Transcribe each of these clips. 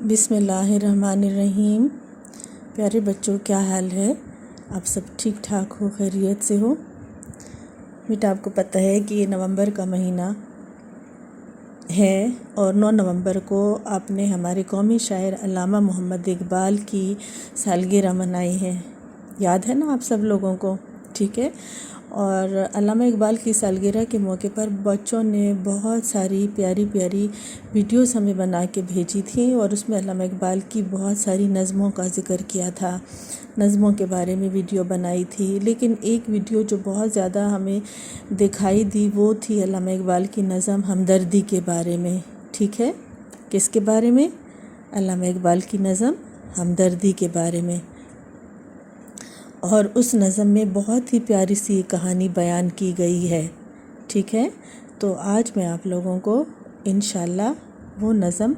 بسم اللہ الرحمن الرحیم۔ پیارے بچوں، کیا حال ہے؟ آپ سب ٹھیک ٹھاک ہو، خیریت سے ہو؟ بیٹا، آپ کو پتہ ہے کہ یہ نومبر کا مہینہ ہے اور 9 نومبر کو آپ نے ہمارے قومی شاعر علامہ محمد اقبال کی سالگرہ منائی ہے۔ یاد ہے نا آپ سب لوگوں کو؟ ٹھیک ہے۔ اور علامہ اقبال کی سالگرہ کے موقع پر بچوں نے بہت ساری پیاری پیاری ویڈیوز ہمیں بنا کے بھیجی تھیں، اور اس میں علامہ اقبال کی بہت ساری نظموں کا ذکر کیا تھا، نظموں کے بارے میں ویڈیو بنائی تھی۔ لیکن ایک ویڈیو جو بہت زیادہ ہمیں دکھائی دی وہ تھی علامہ اقبال کی نظم ہمدردی کے بارے میں۔ ٹھیک ہے، کس کے بارے میں؟ علامہ اقبال کی نظم ہمدردی کے بارے میں۔ اور اس نظم میں بہت ہی پیاری سی کہانی بیان کی گئی ہے۔ ٹھیک ہے، تو آج میں آپ لوگوں کو انشاءاللہ وہ نظم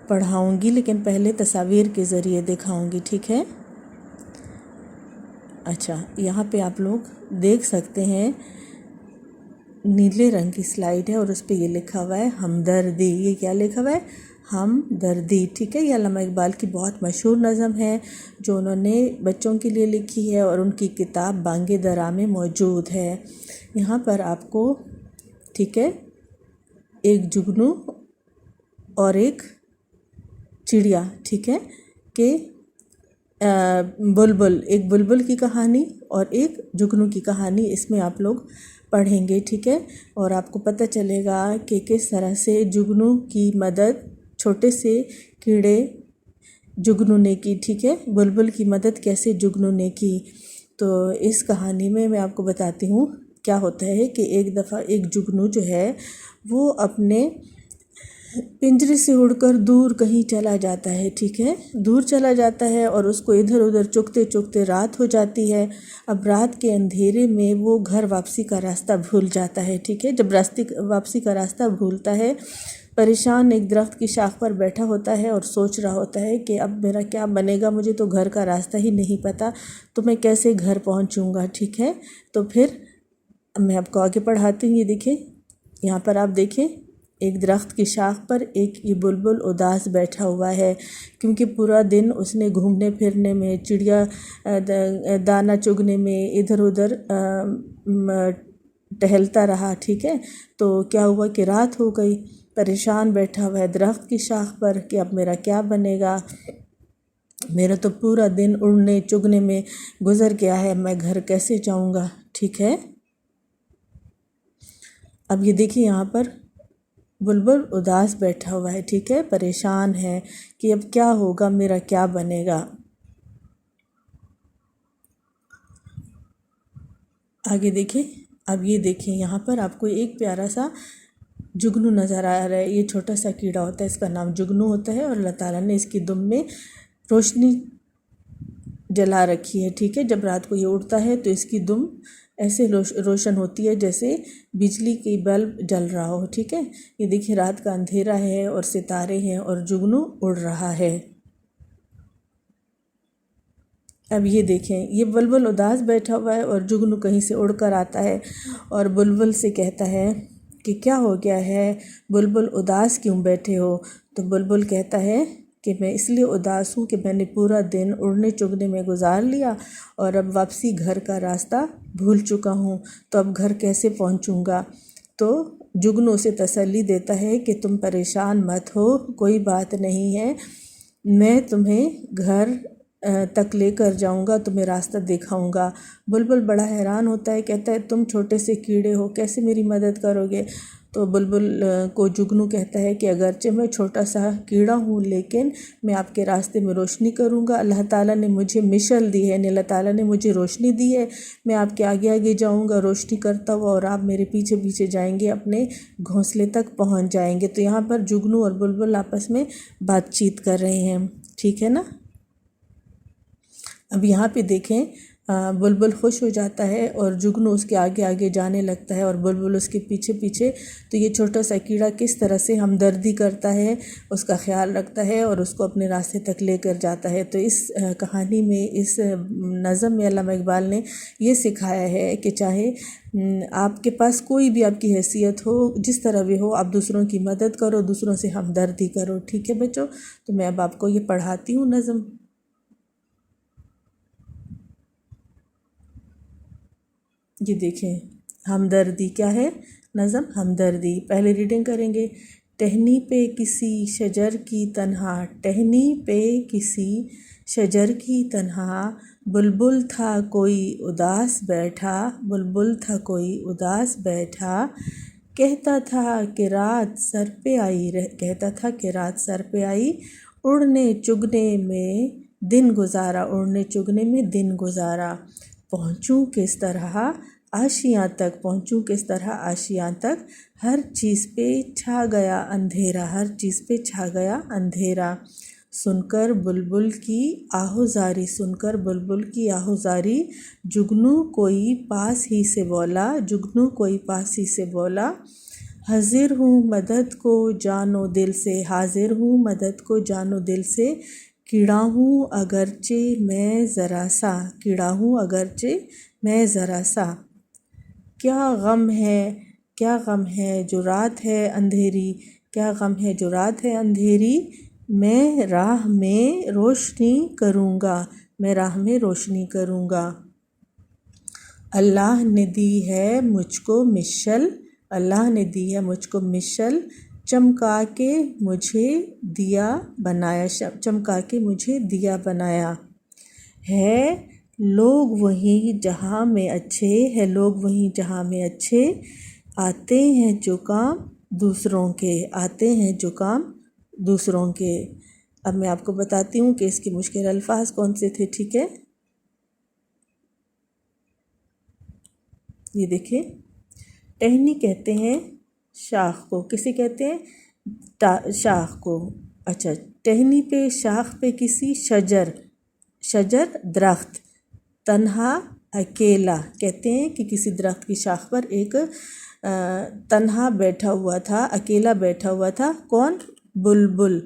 پڑھاؤں گی، لیکن پہلے تصاویر کے ذریعے دکھاؤں گی۔ ٹھیک ہے؟ اچھا، یہاں پہ آپ لوگ دیکھ سکتے ہیں نیلے رنگ کی سلائیڈ ہے اور اس پہ یہ لکھا ہوا ہے ہمدردی۔ یہ کیا لکھا ہوا ہے؟ ہمدردی۔ ٹھیک ہے، یہ علامہ اقبال کی بہت مشہور نظم ہے جو انہوں نے بچوں کے لیے لکھی ہے، اور ان کی کتاب بانگ درا میں موجود ہے۔ یہاں پر آپ کو، ٹھیک ہے، ایک جگنو اور ایک چڑیا، ٹھیک ہے، کہ بلبل، ایک بلبل کی کہانی اور ایک جگنو کی کہانی اس میں آپ لوگ پڑھیں گے۔ ٹھیک ہے، اور آپ کو پتہ چلے گا کہ کس طرح سے جگنو کی مدد چھوٹے سے کیڑے جگنو نے کی۔ ٹھیک ہے، بلبل کی مدد کیسے جگنو نے کی۔ تو اس کہانی میں آپ کو بتاتی ہوں کیا ہوتا ہے کہ ایک دفعہ ایک جگنو جو ہے وہ اپنے پنجرے سے اڑ کر دور کہیں چلا جاتا ہے۔ ٹھیک ہے، دور چلا جاتا ہے اور اس کو ادھر ادھر چگتے چگتے رات ہو جاتی ہے۔ اب رات کے اندھیرے میں وہ گھر واپسی کا راستہ بھول جاتا ہے۔ ٹھیک ہے، جب واپسی کا راستہ بھولتا ہے، پریشان ایک درخت کی شاخ پر بیٹھا ہوتا ہے اور سوچ رہا ہوتا ہے کہ اب میرا کیا بنے گا، مجھے تو گھر کا راستہ ہی نہیں پتہ، تو میں کیسے گھر پہنچوں گا۔ ٹھیک ہے، تو پھر میں آپ کو آگے پڑھاتی ہوں۔ یہ دیکھیں، یہاں پر آپ دیکھیں ایک درخت کی شاخ پر ایک یہ بلبل اداس بیٹھا ہوا ہے، کیونکہ پورا دن اس نے گھومنے پھرنے میں، چڑیا دانہ چگنے میں ادھر ادھر ٹہلتا رہا۔ ٹھیک ہے، تو کیا ہوا کہ رات ہو گئی، پریشان بیٹھا ہوا ہے درخت کی شاخ پر کہ اب میرا کیا بنے گا، میرا تو پورا دن اڑنے چگنے میں گزر گیا ہے، میں گھر کیسے جاؤں گا۔ ٹھیک ہے، اب یہ دیکھیں یہاں پر بلبل اداس بیٹھا ہوا ہے، ٹھیک ہے، پریشان ہے کہ اب کیا ہوگا، میرا کیا بنے گا۔ آگے دیکھیں، اب یہ دیکھیں یہاں پر آپ کو ایک پیارا سا جگنو نظر آ رہا ہے۔ یہ چھوٹا سا کیڑا ہوتا ہے، اس کا نام جگنو ہوتا ہے، اور اللہ تعالیٰ نے اس کی دم میں روشنی جلا رکھی ہے۔ ٹھیک ہے، جب رات کو یہ اڑتا ہے تو اس کی دم ایسے روشن ہوتی ہے جیسے بجلی کی بلب جل رہا ہو۔ ٹھیک ہے، یہ دیکھیں رات کا اندھیرا ہے اور ستارے ہیں اور جگنو اڑ رہا ہے۔ اب یہ دیکھیں، یہ بلبل اداس بیٹھا ہوا ہے اور جگنو کہیں سے اڑ کر آتا ہے اور بلبل سے کہتا ہے کہ کیا ہو گیا ہے، بلبل اداس کیوں بیٹھے ہو؟ تو بلبل کہتا ہے کہ میں اس لیے اداس ہوں کہ میں نے پورا دن اڑنے چگنے میں گزار لیا اور اب واپسی گھر کا راستہ بھول چکا ہوں، تو اب گھر کیسے پہنچوں گا۔ تو جگنو اسے تسلی دیتا ہے کہ تم پریشان مت ہو، کوئی بات نہیں ہے، میں تمہیں گھر تک لے کر جاؤں گا، تمہیں راستہ دکھاؤں گا۔ بلبل بڑا حیران ہوتا ہے، کہتا ہے تم چھوٹے سے کیڑے ہو، کیسے میری مدد کرو گے؟ تو بلبل کو جگنو کہتا ہے کہ اگرچہ میں چھوٹا سا کیڑا ہوں لیکن میں آپ کے راستے میں روشنی کروں گا، اللہ تعالیٰ نے مجھے مشل دی ہے، یعنی اللہ تعالیٰ نے مجھے روشنی دی ہے، میں آپ کے آگے آگے جاؤں گا روشنی کرتا ہوا، اور آپ میرے پیچھے پیچھے جائیں گے، اپنے گھونسلے تک پہنچ جائیں گے۔ تو یہاں پر جگنو اور بلبل آپس میں بات چیت کر رہے ہیں۔ ٹھیک ہے نا، اب یہاں پہ دیکھیں بلبل خوش ہو جاتا ہے اور جگنو اس کے آگے آگے جانے لگتا ہے اور بلبل اس کے پیچھے پیچھے. تو یہ چھوٹا سا کیڑا کس طرح سے ہمدردی کرتا ہے، اس کا خیال رکھتا ہے اور اس کو اپنے راستے تک لے کر جاتا ہے. تو اس کہانی میں، اس نظم میں علامہ اقبال نے یہ سکھایا ہے کہ چاہے آپ کے پاس کوئی بھی آپ کی حیثیت ہو، جس طرح بھی ہو، آپ دوسروں کی مدد کرو، دوسروں سے ہمدردی کرو. ٹھیک ہے بچوں؟ تو میں اب آپ کو یہ پڑھاتی ہوں نظم. یہ دیکھیں، ہمدردی کیا ہے؟ نظم ہمدردی. پہلے ریڈنگ کریں گے. ٹہنی پہ کسی شجر کی تنہا، ٹہنی پہ کسی شجر کی تنہا، بلبل تھا کوئی اداس بیٹھا، بلبل تھا کوئی اداس بیٹھا، کہتا تھا کہ رات سر پہ آئی، کہتا تھا کہ رات سر پہ آئی، اڑنے چگنے میں دن گزارا، اڑنے چگنے میں دن گزارا، پہنچوں کس طرح آشیاں تک، پہنچوں کس طرح آشیاں تک، ہر چیز پہ چھا گیا اندھیرا، ہر چیز پہ چھا گیا اندھیرا، سن کر بلبل کی آہوزاری، سن کر بلبل کی آہوزاری، جگنو کوئی پاس ہی سے بولا، جگنو کوئی پاس ہی سے بولا، حاضر ہوں مدد کو جان و دل سے، حاضر ہوں مدد کو جان و دل سے، کیڑا ہوں اگرچہ میں ذرا سا، کیڑا ہوں اگرچہ میں ذرا سا، کیا غم ہے، کیا غم ہے جو رات ہے اندھیری، کیا غم ہے جو رات ہے اندھیری، میں راہ میں روشنی کروں گا، میں راہ میں روشنی کروں گا، اللہ نے دی ہے مجھ کو مشعل، اللہ نے دی ہے مجھ کو مشعل، چمکا کے مجھے دیا بنایا، چمکا کے مجھے دیا بنایا، ہے لوگ وہیں جہاں میں اچھے، ہے لوگ وہیں جہاں میں اچھے، آتے ہیں جو کام دوسروں کے، آتے ہیں جو کام دوسروں کے. اب میں آپ کو بتاتی ہوں کہ اس کے مشکل الفاظ کون سے تھے. ٹھیک ہے؟ یہ دیکھیں، ٹہنی کہتے ہیں شاخ کو، کسے کہتے ہیں؟ شاخ کو. اچھا، ٹہنی پہ، شاخ پہ کسی شجر، شجر درخت، تنہا اکیلا، کہتے ہیں کہ کسی درخت کی شاخ پر ایک تنہا بیٹھا ہوا تھا، اکیلا بیٹھا ہوا تھا. کون؟ بلبل.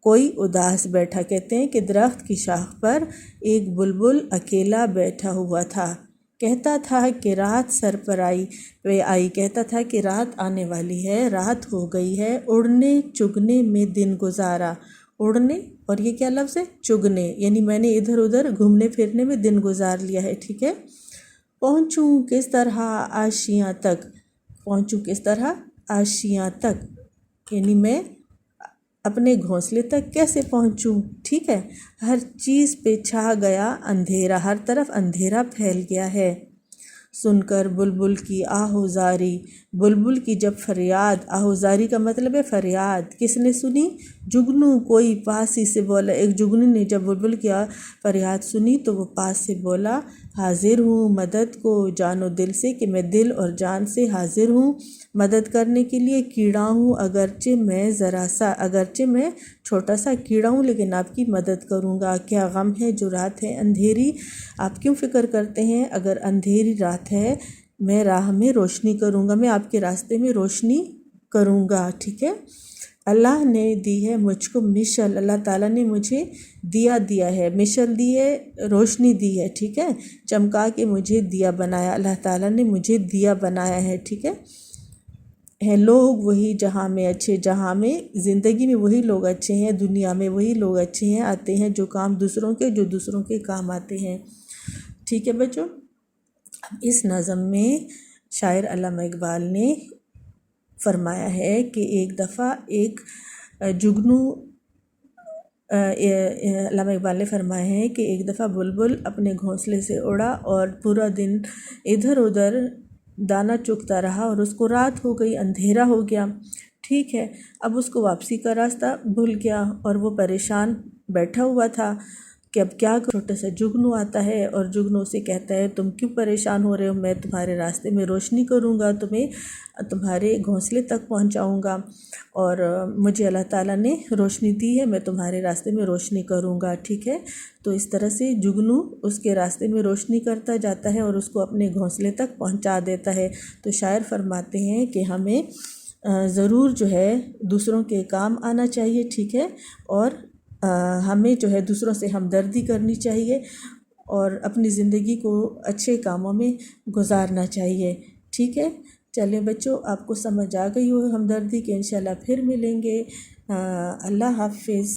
کوئی اداس بیٹھا، کہتے ہیں کہ درخت کی شاخ پر ایک بلبل اکیلا بیٹھا ہوا تھا، کہتا تھا کہ رات سر پر آئی، کہتا تھا کہ رات آنے والی ہے، رات ہو گئی ہے، اڑنے چگنے میں دن گزارا، اڑنے اور یہ کیا لفظ ہے؟ چگنے، یعنی میں نے ادھر ادھر گھومنے پھرنے میں دن گزار لیا ہے. ٹھیک ہے؟ پہنچوں کس طرح آشیاں تک، پہنچوں کس طرح آشیاں تک، یعنی میں اپنے گھونسلے تک کیسے پہنچوں. ٹھیک ہے؟ ہر چیز پہ چھا گیا اندھیرا، ہر طرف اندھیرا پھیل گیا ہے، سن کر بلبل کی آہوزاری، بلبل کی جب فریاد، آہوزاری کا مطلب ہے فریاد، کس نے سنی؟ جگنو کوئی پاس ہی سے بولا، ایک جگنو نے جب بلبل کی فریاد سنی تو وہ پاس سے بولا، حاضر ہوں مدد کو جان و دل سے، کہ میں دل اور جان سے حاضر ہوں مدد کرنے کے لیے، کیڑا ہوں اگرچہ میں ذرا سا، اگرچہ میں چھوٹا سا کیڑا ہوں لیکن آپ کی مدد کروں گا، کیا غم ہے جو رات ہے اندھیری، آپ کیوں فکر کرتے ہیں اگر اندھیری رات ہے، میں راہ میں روشنی کروں گا، میں آپ کے راستے میں روشنی کروں گا. ٹھیک ہے؟ اللہ نے دی ہے مجھ کو مشعل، اللہ تعالیٰ نے مجھے دیا ہے، مشعل دی ہے، روشنی دی ہے. ٹھیک ہے؟ چمکا کے مجھے دیا بنایا، اللہ تعالیٰ نے مجھے دیا بنایا ہے. ٹھیک ہے لوگ وہی جہاں میں اچھے، جہاں میں زندگی میں وہی لوگ اچھے ہیں، دنیا میں وہی لوگ اچھے ہیں، آتے ہیں جو کام دوسروں کے، جو دوسروں کے کام آتے ہیں. ٹھیک ہے بچوں؟ اس نظم میں شاعر علامہ اقبال نے فرمایا ہے کہ ایک دفعہ ایک جگنو، علامہ اقبال نے فرمایا ہے کہ ایک دفعہ بلبل اپنے گھونسلے سے اڑا اور پورا دن ادھر ادھر دانہ چگتا رہا اور اس کو رات ہو گئی، اندھیرا ہو گیا. ٹھیک ہے؟ اب اس کو واپسی کا راستہ بھول گیا اور وہ پریشان بیٹھا ہوا تھا. کہ اب کیا چھوٹا سا جگنو آتا ہے اور جگنو سے کہتا ہے تم کیوں پریشان ہو رہے ہو، میں تمہارے راستے میں روشنی کروں گا، تمہیں تمہارے گھونسلے تک پہنچاؤں گا، اور مجھے اللہ تعالیٰ نے روشنی دی ہے، میں تمہارے راستے میں روشنی کروں گا، ٹھیک ہے۔ تو اس طرح سے جگنو اس کے راستے میں روشنی کرتا جاتا ہے اور اس کو اپنے گھونسلے تک پہنچا دیتا ہے۔ تو شاعر فرماتے ہیں کہ ہمیں ضرور جو ہے دوسروں کے کام آنا چاہیے، ٹھیک ہے، اور ہمیں جو ہے دوسروں سے ہمدردی کرنی چاہیے اور اپنی زندگی کو اچھے کاموں میں گزارنا چاہیے، ٹھیک ہے۔ چلیں بچوں، آپ کو سمجھ آ گئی ہو ہمدردی کہ انشاءاللہ پھر ملیں گے۔ اللہ حافظ۔